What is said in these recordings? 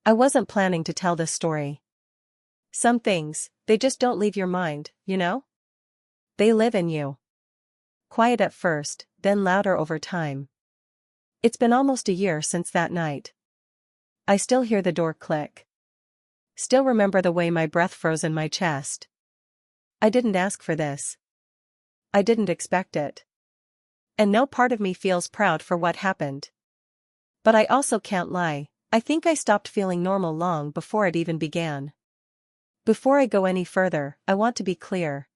I wasn't planning to tell this story. Some things, they just don't leave your mind, you know? They live in you. Quiet at first, then louder over time. It's been almost a year since that night. I still hear the door click. Still remember the way my breath froze in my chest. I didn't ask for this. I didn't expect it. And no part of me feels proud for what happened. But I also can't lie, I think I stopped feeling normal long before it even began. Before I go any further, I want to be clear.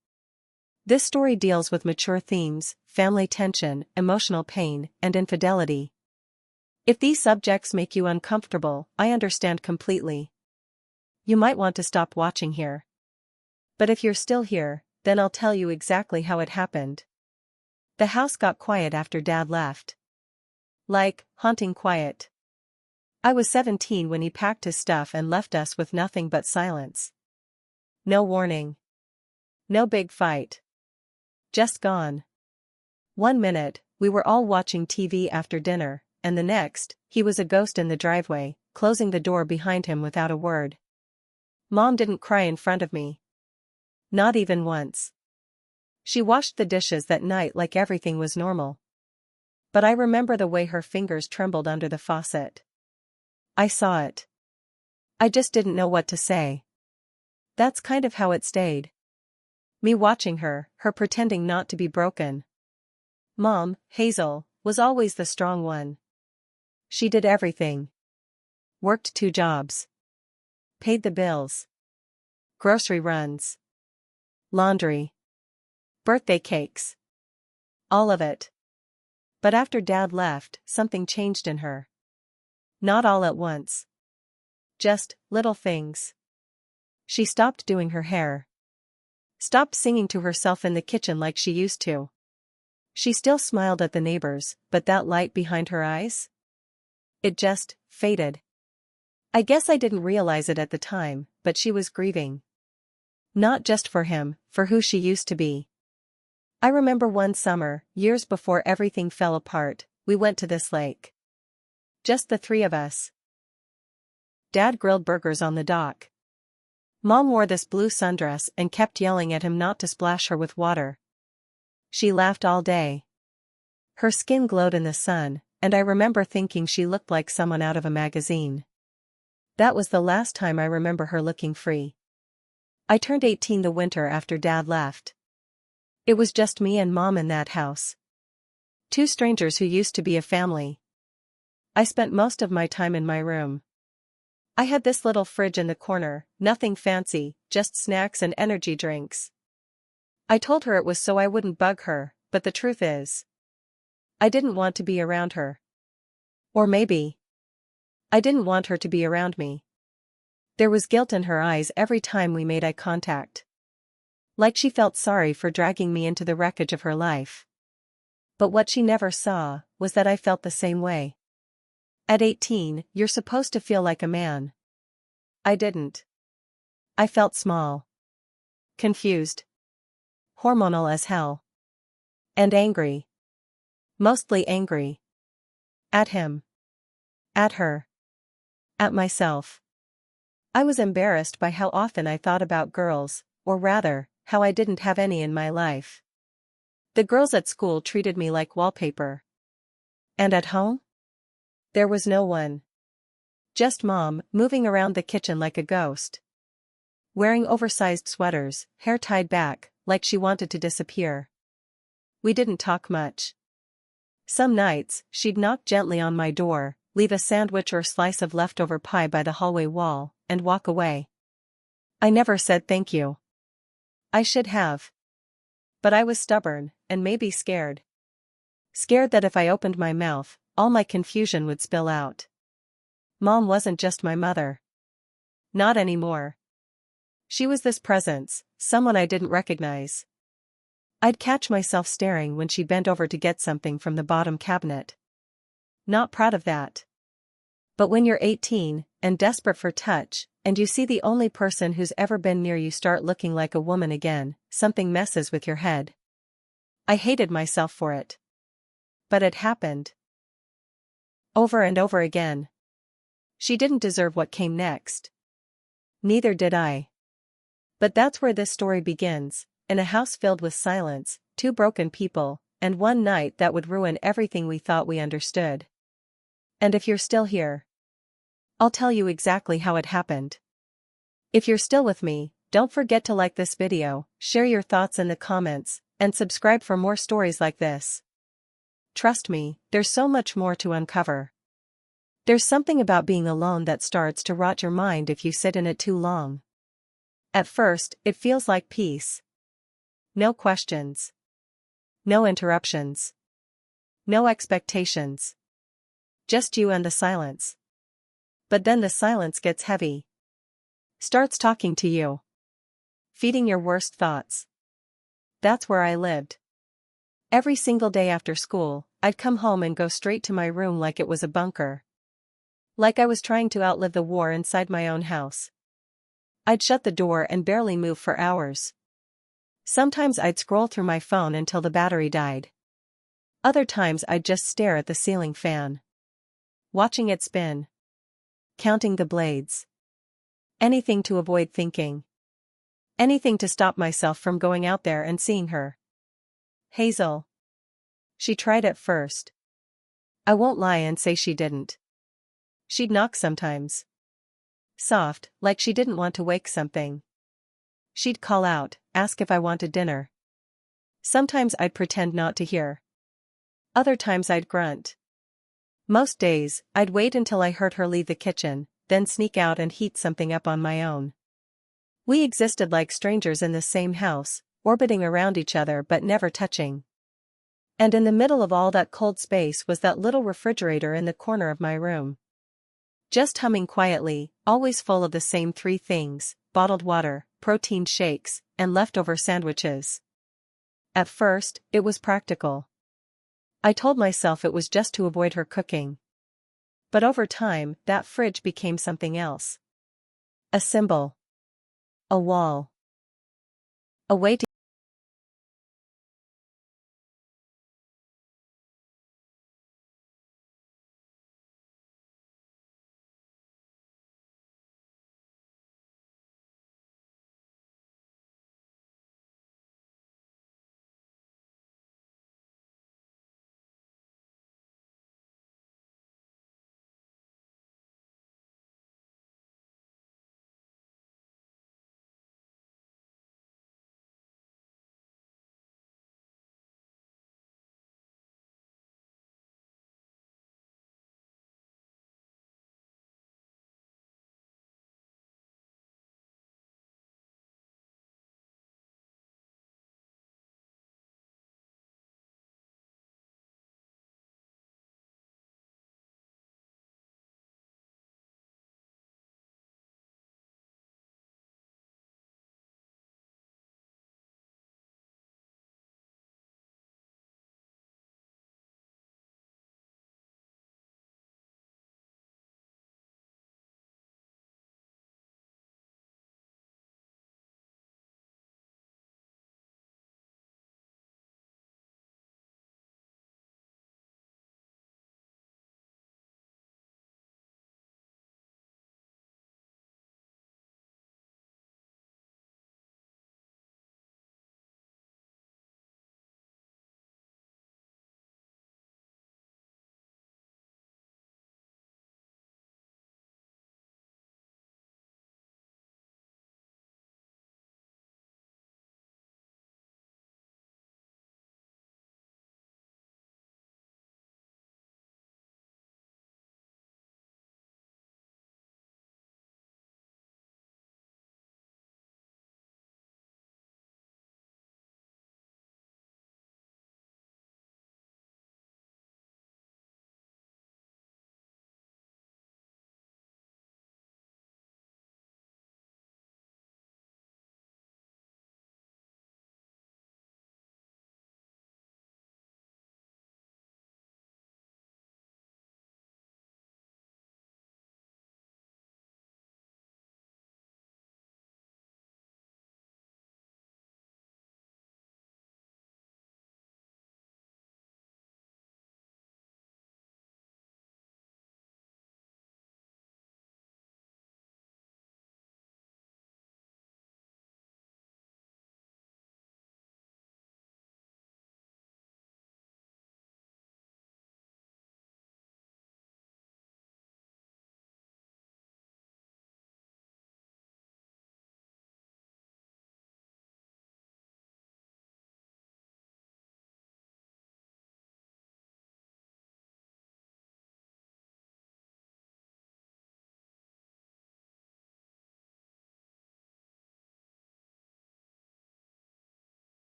This story deals with mature themes, family tension, emotional pain, and infidelity. If these subjects make you uncomfortable, I understand completely. You might want to stop watching here. But if you're still here, then I'll tell you exactly how it happened. The house got quiet after Dad left. Like, haunting quiet. I was 17 when he packed his stuff and left us with nothing but silence. No warning. No big fight. Just gone. 1 minute, we were all watching TV after dinner, and the next, he was a ghost in the driveway, closing the door behind him without a word. Mom didn't cry in front of me. Not even once. She washed the dishes that night like everything was normal. But I remember the way her fingers trembled under the faucet. I saw it. I just didn't know what to say. That's kind of how it stayed. Me watching her pretending not to be broken. Mom, Hazel, was always the strong one. She did everything. Worked 2 jobs. Paid the bills. Grocery runs. Laundry. Birthday cakes. All of it. But after Dad left, something changed in her. Not all at once. Just little things. She stopped doing her hair. Stopped singing to herself in the kitchen like she used to. She still smiled at the neighbors, but that light behind her eyes? It just faded. I guess I didn't realize it at the time, but she was grieving. Not just for him, for who she used to be. I remember one summer, years before everything fell apart, we went to this lake. Just the 3 of us. Dad grilled burgers on the dock. Mom wore this blue sundress and kept yelling at him not to splash her with water. She laughed all day. Her skin glowed in the sun, and I remember thinking she looked like someone out of a magazine. That was the last time I remember her looking free. I turned 18 the winter after Dad left. It was just me and Mom in that house. 2 strangers who used to be a family. I spent most of my time in my room. I had this little fridge in the corner, nothing fancy, just snacks and energy drinks. I told her it was so I wouldn't bug her, but the truth is, I didn't want to be around her. Or maybe, I didn't want her to be around me. There was guilt in her eyes every time we made eye contact. Like she felt sorry for dragging me into the wreckage of her life. But what she never saw was that I felt the same way. At 18, you're supposed to feel like a man. I didn't. I felt small. Confused. Hormonal as hell. And angry. Mostly angry. At him. At her. At myself. I was embarrassed by how often I thought about girls, or rather, how I didn't have any in my life. The girls at school treated me like wallpaper. And at home? There was no one. Just Mom, moving around the kitchen like a ghost. Wearing oversized sweaters, hair tied back, like she wanted to disappear. We didn't talk much. Some nights, she'd knock gently on my door, leave a sandwich or slice of leftover pie by the hallway wall, and walk away. I never said thank you. I should have. But I was stubborn, and maybe scared. Scared that if I opened my mouth, all my confusion would spill out. Mom wasn't just my mother. Not anymore. She was this presence, someone I didn't recognize. I'd catch myself staring when she bent over to get something from the bottom cabinet. Not proud of that. But when you're 18, and desperate for touch, and you see the only person who's ever been near you start looking like a woman again, something messes with your head. I hated myself for it. But it happened. Over and over again. She didn't deserve what came next. Neither did I. But that's where this story begins, in a house filled with silence, two broken people, and one night that would ruin everything we thought we understood. And if you're still here, I'll tell you exactly how it happened. If you're still with me, don't forget to like this video, share your thoughts in the comments, and subscribe for more stories like this. Trust me, there's so much more to uncover. There's something about being alone that starts to rot your mind if you sit in it too long. At first, it feels like peace. No questions. No interruptions. No expectations. Just you and the silence. But then the silence gets heavy. Starts talking to you. Feeding your worst thoughts. That's where I lived. Every single day after school, I'd come home and go straight to my room like it was a bunker. Like I was trying to outlive the war inside my own house. I'd shut the door and barely move for hours. Sometimes I'd scroll through my phone until the battery died. Other times I'd just stare at the ceiling fan. Watching it spin. Counting the blades. Anything to avoid thinking. Anything to stop myself from going out there and seeing her. Hazel. She tried at first. I won't lie and say she didn't. She'd knock sometimes. Soft, like she didn't want to wake something. She'd call out, ask if I wanted dinner. Sometimes I'd pretend not to hear. Other times I'd grunt. Most days, I'd wait until I heard her leave the kitchen, then sneak out and heat something up on my own. We existed like strangers in the same house, orbiting around each other but never touching. And in the middle of all that cold space was that little refrigerator in the corner of my room. Just humming quietly, always full of the same three things: bottled water, protein shakes, and leftover sandwiches. At first, it was practical. I told myself it was just to avoid her cooking. But over time, that fridge became something else. A symbol. A wall. A way to